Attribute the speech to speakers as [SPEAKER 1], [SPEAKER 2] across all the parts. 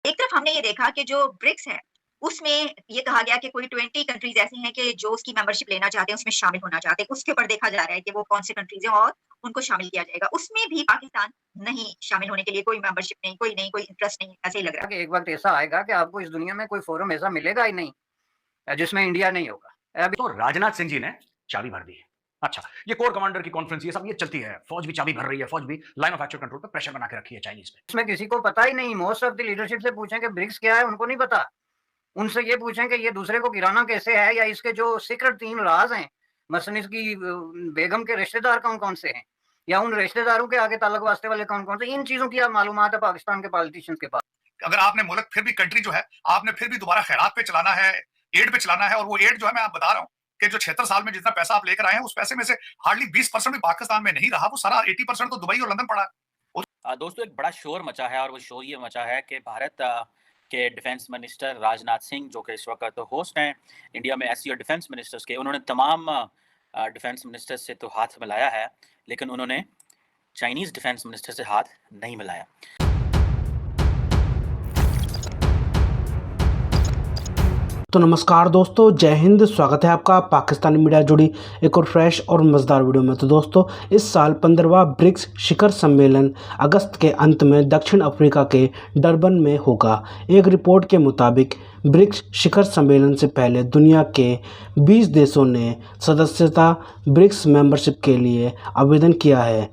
[SPEAKER 1] एक तरफ हमने ये देखा कि जो ब्रिक्स है, उसमें ये कहा गया कि कोई 20 कंट्रीज़ ऐसी हैं कि जो उसकी मेंबरशिप लेना चाहते हैं, उसमें शामिल होना चाहते हैं। उसके ऊपर देखा जा रहा है कि वो कौन से कंट्रीज़ हैं और उनको शामिल किया जाएगा। उसमें भी पाकिस्तान नहीं शामिल होने के लिए कोई मेंबरशिप नहीं, कोई इंटरेस्ट नहीं, ऐसे ही लग रहा है।
[SPEAKER 2] कि एक वक़्त ऐसा आएगा कि आपको इस दुनिया में कोई फ़ोरम ऐसा मिलेगा ही नहीं जिसमें इंडिया नहीं होगा। अभी
[SPEAKER 3] तो राजनाथ सिंह जी ने चाबी भर दी है। अच्छा, ये कोर कमांडर की कॉन्फ्रेंस ये सब ये चलती है। फौज भी चाबी भर रही है, फौज भी लाइन ऑफ एक्चुअल कंट्रोल पे प्रेशर बना के रखी है चाइनीज पे।
[SPEAKER 2] इसमें किसी को पता ही नहीं, मोस्ट ऑफ द लीडरशिप से पूछें कि ब्रिक्स क्या है, उनको नहीं पता। उनसे ये पूछें कि ये दूसरे को गिराना कैसे है, या इसके जो सीक्रेट 3 राज़ हैं, मसलन इसकी बेगम के रिश्तेदार कौन-कौन से हैं, या उन रिश्तेदारों के आगे ताल्लुक वास्ते वाले कौन-कौन से, इन चीज़ों की मालूमात है पाकिस्तान के पॉलिटिशियंस के पास।
[SPEAKER 4] अगर आपने मुल्क फिर भी कंट्री जो है आपने फिर भी दोबारा खैरात पे चलाना है, एड पे चलाना है, और वो एड जो है मैं आप बता रहा हूँ कि जो 76 साल में जितना पैसा आप लेकर आए हैं उस पैसे में से हार्डली 20% भी पाकिस्तान में नहीं रहा, वो सारा 80% तो दुबई और लंदन पड़ा है।
[SPEAKER 5] दोस्तों एक बड़ा शोर मचा है और वो शोर ये मचा है कि भारत के डिफेंस मिनिस्टर राजनाथ सिंह जो कि इस वक्त तो होस्ट हैं इंडिया में एससीओ डिफेंस मिनिस्टर्स के, उन्होंने तमाम डिफेंस मिनिस्टर्स से तो हाथ मिलाया है, लेकिन उन्होंने चाइनीज़ डिफेंस मिनिस्टर से हाथ नहीं मिलाया।
[SPEAKER 6] तो नमस्कार दोस्तों, जय हिंद। स्वागत है आपका पाकिस्तानी मीडिया जुड़ी एक और फ्रेश और मज़ेदार वीडियो में। तो दोस्तों, इस साल 15वां ब्रिक्स शिखर सम्मेलन अगस्त के अंत में दक्षिण अफ्रीका के डरबन में होगा। एक रिपोर्ट के मुताबिक ब्रिक्स शिखर सम्मेलन से पहले दुनिया के 20 देशों ने सदस्यता ब्रिक्स मेंबरशिप के लिए आवेदन किया है।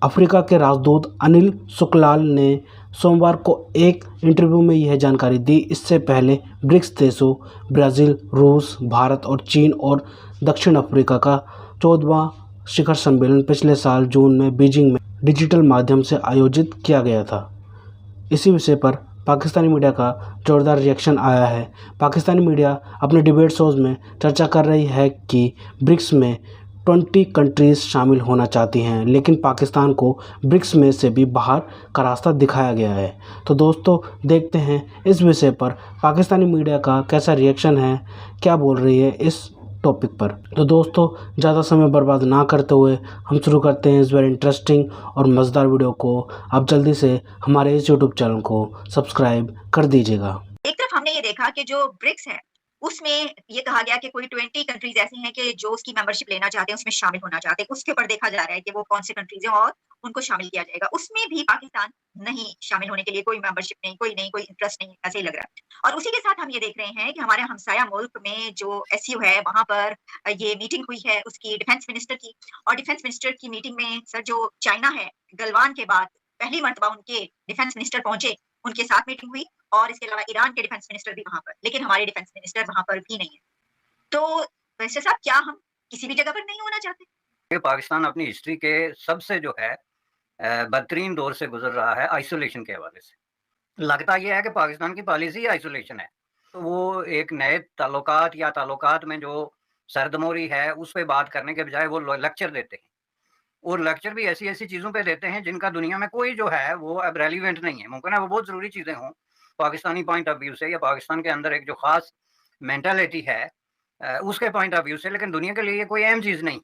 [SPEAKER 6] अफ्रीका के राजदूत अनिल सुकलाल ने सोमवार को एक इंटरव्यू में यह जानकारी दी। इससे पहले ब्रिक्स देशों ब्राज़ील, रूस, भारत और चीन और दक्षिण अफ्रीका का 14वां शिखर सम्मेलन पिछले साल जून में बीजिंग में डिजिटल माध्यम से आयोजित किया गया था। इसी विषय पर पाकिस्तानी मीडिया का जोरदार रिएक्शन आया है। पाकिस्तानी मीडिया अपने डिबेट शोज़ में चर्चा कर रही है कि ब्रिक्स में 20 कंट्रीज़ शामिल होना चाहती हैं, लेकिन पाकिस्तान को ब्रिक्स में से भी बाहर का रास्ता दिखाया गया है। तो दोस्तों, देखते हैं इस विषय पर पाकिस्तानी मीडिया का कैसा रिएक्शन है, क्या बोल रही है इस टॉपिक पर। तो दोस्तों, ज़्यादा समय बर्बाद ना करते हुए हम शुरू करते हैं इस वेरी इंटरेस्टिंग और मज़ेदार वीडियो को। आप जल्दी से हमारे इस यूट्यूब चैनल को सब्सक्राइब कर दीजिएगा।
[SPEAKER 1] एक तरफ हमने ये देखा कि जो ब्रिक्स है, उसमें ये कहा गया कि कोई 20 कंट्रीज़ ऐसी हैं कि जो उसकी मेंबरशिप लेना चाहते हैं, उसमें शामिल होना चाहते हैं। उसके ऊपर देखा जा रहा है कि वो कौन से कंट्रीज़ हैं और उनको शामिल किया जाएगा। उसमें भी पाकिस्तान नहीं शामिल होने के लिए कोई मेंबरशिप नहीं, कोई इंटरेस्ट नहीं, ऐसे ही लग रहा है। और उसी के साथ हम ये देख रहे हैं कि हमारे हमसाया मुल्क में जो एससीओ है, वहाँ पर ये मीटिंग हुई है उसकी डिफेंस मिनिस्टर की, और डिफेंस मिनिस्टर की मीटिंग में सर जो चाइना है, गलवान के बाद पहली मर्तबा उनके डिफेंस मिनिस्टर पहुँचे, उनके साथ मीटिंग हुई। और इसके अलावा ईरान के डिफेंस मिनिस्टर भी वहाँ पर, लेकिन हमारे डिफेंस मिनिस्टर वहाँ पर भी नहीं है। तो वैसे साहब, क्या हम किसी भी जगह पर नहीं होना चाहते?
[SPEAKER 2] पाकिस्तान अपनी हिस्ट्री के सबसे जो है बदतरीन दौर से गुजर रहा है आइसोलेशन के हवाले से। लगता ये है कि पाकिस्तान की पॉलिसी आइसोलेशन है। तो वो एक नए ताल्लुकात में जो सरदमोरी है उस पे बात करने के बजाय वो लेक्चर देते हैं, और लेक्चर भी ऐसी-ऐसी चीज़ों पे देते हैं जिनका दुनिया में कोई जो है वो अब रेलेवेंट नहीं है। मुमकिन है वो बहुत ज़रूरी चीज़ें हों पाकिस्तानी पॉइंट ऑफ व्यू से, या पाकिस्तान के अंदर एक जो ख़ास मेंटालिटी है उसके पॉइंट ऑफ व्यू से, लेकिन दुनिया के लिए ये कोई अहम चीज़ नहीं।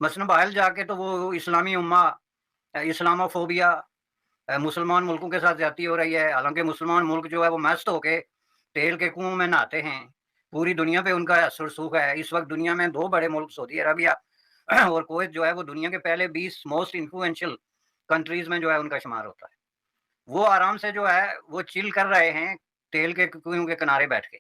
[SPEAKER 2] मसलन बाहर जाके तो वो इस्लामी उम्मा, इस्लामोफोबिया, मुसलमान मुल्कों के साथ ज़्यादती हो रही है। हालाँकि मुसलमान मुल्क जो है वो मस्त होके तेल के कुओं में नहाते हैं। पूरी दुनिया पे उनका असर रसूख है। इस वक़्त दुनिया में 2 बड़े मुल्क सऊदी अरबिया और कुवैत जो है वो दुनिया के पहले 20 मोस्ट इन्फ्लुएंशियल कंट्रीज़ में जो है उनका शुमार होता है। वो आराम से जो है वो चिल कर रहे हैं तेल के कुएँ के किनारे बैठ के।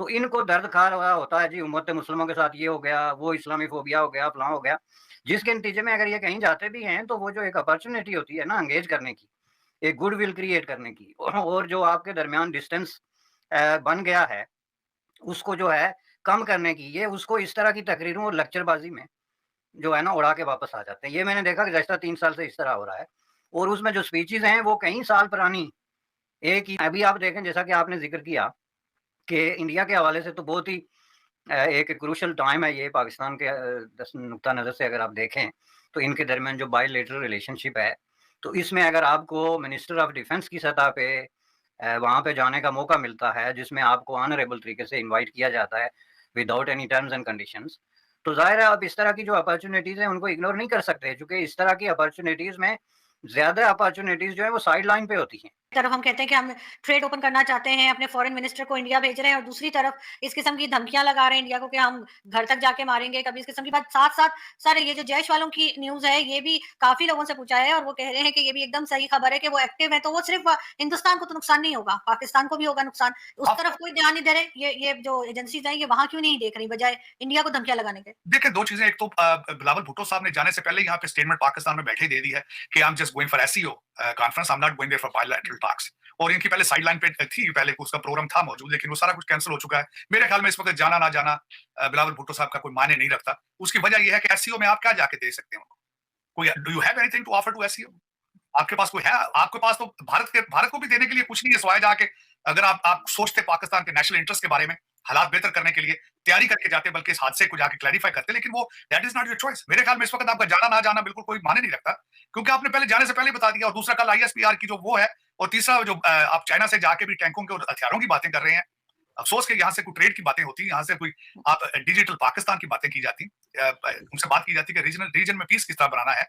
[SPEAKER 2] तो इनको दर्द खा रहा होता है जी, उम्मत मुस्लिमों के साथ ये हो गया, वो इस्लामी फ़ोबिया हो गया, फलाँ हो गया। जिसके नतीजे में अगर ये कहीं जाते भी हैं तो वो जो एक अपॉर्च्युनिटी होती है ना एंगेज करने की, एक गुडविल क्रिएट करने की, और जो आपके दरमियान डिस्टेंस बन गया है, उसको जो है कम करने की, ये उसको इस तरह की तकरीरों और लेक्चरबाज़ी में जो है ना उड़ा के वापस आ जाते हैं। ये मैंने देखा कि गुज़श्ता 3 साल से इस तरह हो रहा है, और उसमें जो स्पीचेज़ हैं वो कई साल पुरानी एक ही अभी आप देखें, जैसा कि आपने ज़िक्र किया कि इंडिया के हवाले से तो बहुत ही एक क्रूशियल टाइम है ये पाकिस्तान के दस नुक्ता नज़र से अगर आप देखें, तो इनके दरमियान जो बायलैटरल रिलेशनशिप है, तो इसमें अगर आपको मिनिस्टर ऑफ डिफेंस की सतह पे वहाँ पे जाने का मौका मिलता है, जिसमें आपको ऑनरेबल तरीके से इनवाइट किया जाता है without any terms and conditions, तो ज़ाहिर है आप इस तरह की जो अपॉर्च्युनिटीज़ हैं उनको इग्नोर नहीं कर सकते, क्योंकि इस तरह की अपॉर्च्युनिटीज़ में ज़्यादा अपॉर्च्युनिटीज़ जो है वो साइड लाइन पे होती हैं।
[SPEAKER 7] तरफ हम कहते हैं कि हम ट्रेड ओपन करना चाहते हैं, अपने फॉरेन मिनिस्टर को इंडिया भेज रहे हैं और दूसरी तरफ इस किस्म की धमकियां लगा रहे हैं इंडिया को कि हम घर तक जाके मारेंगे, कभी इस किस्म की बात। साथ-साथ सर ये जो जैश वालों की न्यूज़ है, ये भी काफ़ी लोगों से पूछा है और वो कह रहे हैं कि ये भी एकदम सही खबर है कि वो एक्टिव है, तो वो सिर्फ हिंदुस्तान को तो नुकसान नहीं होगा, पाकिस्तान को भी होगा नुकसान। उस
[SPEAKER 4] आप-
[SPEAKER 7] तरफ कोई ध्यान नहीं दे रहे, ये जो एजेंसीज़ हैं, ये वहाँ क्यों नहीं देख रही, बजाय इंडिया को धमकियां लगाने के?
[SPEAKER 4] देखिए, 2 चीज़ें, एक तो बिलावल भुट्टो साहब ने जाने से पहले यहाँ पे स्टेटमेंट पाकिस्तान में बैठे ही दे दी है कि I am just going for SCO conference, I am not going there for bilateral talks. और इनकी पहले साइडलाइन पे थी, पहले उसका प्रोग्राम था मौजूद, लेकिन वो सारा कुछ कैंसिल हो चुका है। मेरे ख्याल में इस वक्त जाना ना जाना बिलावल भुट्टो साहब का कोई मायने नहीं रखता। उसकी वजह ये है कि एससीओ में आप क्या जाके दे सकते हैं उनको? कोई do you have anything to offer to SCO? आपके पास कोई है? आपके पास तो भारत को भी देने के लिए कुछ नहीं है सिवाय जाके, अगर आप सोचते पाकिस्तान के नेशनल इंटरेस्ट के बारे में, हालात बेहतर करने के लिए तैयारी करके जाते, बल्कि इस हादसे को जाके क्लैरिफाई करते, लेकिन वो that is not your choice. मेरे ख्याल में इस वक्त आपका जाना ना जाना बिल्कुल कोई माने नहीं रखता, क्योंकि आपने पहले जाने से पहले बता दिया। और दूसरा, कल आईएसपीआर की जो वो है, और तीसरा जो आप चाइना से जाके भी टैंकों के और हथियारों की बातें कर रहे हैं। अफसोस के यहाँ से कोई ट्रेड की बातें होती, यहाँ से कोई आप डिजिटल पाकिस्तान की बातें की जाती, उनसे बात की जाती कि रीजन में पीस किस तरह बनाना है।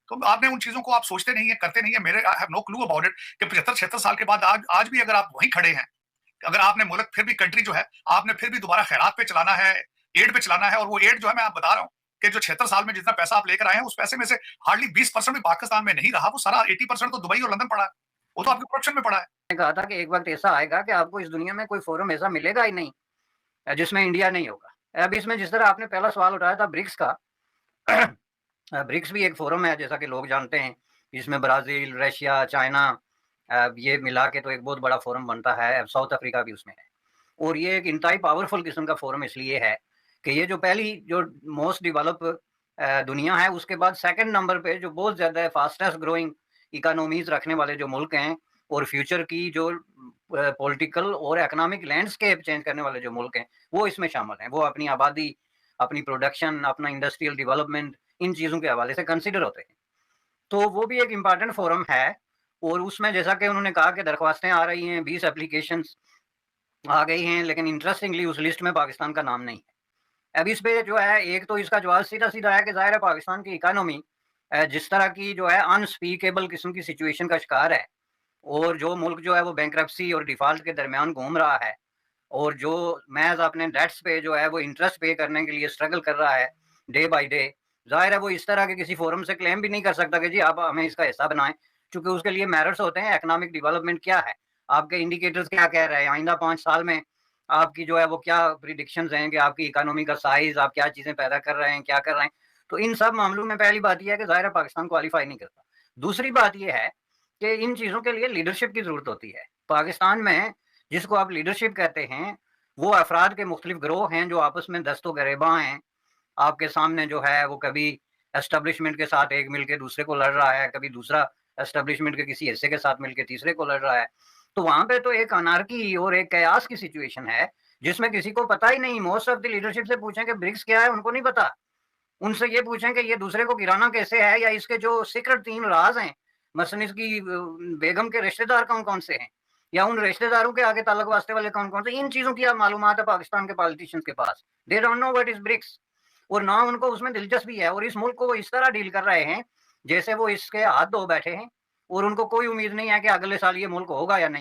[SPEAKER 4] तो आपने उन चीजों को आप सोचते नहीं है, करते नहीं है। मेरे I have no clue about it कि 75-76 साल के बाद आज भी अगर आप वहीं खड़े हैं, अगर आपने मुल्क फिर भी कंट्री जो है आपने फिर भी दोबारा खैरात पे चलाना है, एड पे चलाना है, और वो एड जो है, मैं आप बता रहा हूँ कि जो 76 साल में जितना पैसा आप लेकर आए हैं, उस पैसे में से हार्डली 20% भी पाकिस्तान में नहीं रहा, वो सारा 80% तो दुबई और लंदन पड़ा है, वो तो आपके करप्शन में पड़ा है।
[SPEAKER 2] मैंने कहा था कि एक वक्त ऐसा आएगा कि आपको इस दुनिया में कोई फोरम ऐसा मिलेगा ही नहीं जिसमें इंडिया नहीं होगा। अब इसमें जिस तरह आपने पहला सवाल उठाया था ब्रिक्स का, ब्रिक्स भी एक फोरम है जैसा कि लोग जानते हैं, जिसमें ब्राजील, रशिया, चाइना ये मिला के तो एक बहुत बड़ा फोरम बनता है। अब साउथ अफ्रीका भी उसमें है, और ये एक इंतहाई पावरफुल किस्म का फोरम इसलिए है कि ये जो पहली जो मोस्ट डेवलप दुनिया है, उसके बाद सेकंड नंबर पे जो बहुत ज़्यादा फास्टेस्ट ग्रोइंग इकोनॉमीज रखने वाले जो मुल्क हैं, और फ्यूचर की जो पॉलिटिकल और इकोनॉमिक लैंडस्केप चेंज करने वाले जो मुल्क हैं, वो इसमें शामिल हैं। वो अपनी आबादी, अपनी प्रोडक्शन, अपना इंडस्ट्रियल डेवलपमेंट, इन चीज़ों के हवाले से कंसिडर होते हैं। तो वो भी एक इम्पॉर्टेंट फोरम है, और उसमें जैसा कि उन्होंने कहा कि दरख्वास्तें आ रही हैं, 20 एप्लीकेशंस आ गई हैं, लेकिन इंटरेस्टिंगली उस लिस्ट में पाकिस्तान का नाम नहीं है। अब इस पे जो है, एक तो इसका जवाब सीधा-सीधा है कि ज़ाहिर है पाकिस्तान की इकोनॉमी जिस तरह की जो है अनस्पीकेबल किस्म की सिचुएशन का शिकार है, और जो मुल्क जो है वो बैंकरप्सी और डिफ़ॉल्ट के दरमियान घूम रहा है, और जो महज़ अपने डेट्स पे जो है वो इंटरेस्ट पे करने के लिए स्ट्रगल कर रहा है डे बाय डे। ज़ाहिर है वो इस तरह के किसी फोरम से क्लेम भी नहीं कर सकता कि जी आप हमें इसका हिस्सा बनाएँ, क्योंकि उसके लिए मेरिट्स होते हैं, इकोनॉमिक डेवलपमेंट क्या है, आपके इंडिकेटर्स क्या कह रहे हैं, आइंदा 5 साल में आपकी जो है वो क्या प्रेडिक्शंस हैं कि आपकी इकोनॉमी का साइज़, आप क्या चीज़ें पैदा कर रहे हैं, क्या कर रहे हैं। तो इन सब मामलों में पहली बात ये है कि ज़ाहिर है पाकिस्तान क्वालीफाई नहीं करता। दूसरी बात ये है कि इन चीज़ों के लिए लीडरशिप की ज़रूरत होती है। पाकिस्तान में जिसको आप लीडरशिप कहते हैं, वो अफराद के मुख्तलिफ गिरोह हैं जो आपस में दस्तों-गिरेबां हैं। आपके सामने जो है वो कभी एस्टेब्लिशमेंट के साथ एक मिल के दूसरे को लड़ रहा है, कभी दूसरा एस्टेब्लिशमेंट के किसी हिस्से के साथ मिल के तीसरे को लड़ रहा है। तो वहाँ पे तो एक अनार्की और एक कयास की सिचुएशन है, जिसमें किसी को पता ही नहीं। मोस्ट ऑफ द लीडरशिप से पूछें कि ब्रिक्स क्या है, उनको नहीं पता। उनसे ये पूछें कि ये दूसरे को गिराना कैसे है, या इसके जो सीक्रेट 3 राज़ हैं, मसलन इसकी बेगम के रिश्तेदार कौन-कौन से हैं, या उन रिश्तेदारों के आगे ताल्लुक वास्ते वाले कौन-कौन से, इन चीज़ों की अब मालूमात है पाकिस्तान के पॉलिटिशियंस के पास। They don't know what is BRICS, और ना उनको उसमें दिलचस्पी है, और इस मुल्क को वो इस तरह डील कर रहे हैं जैसे वो इसके हाथ धो बैठे हैं, और उनको कोई उम्मीद नहीं है कि अगले साल ये मुल्क होगा या नहीं।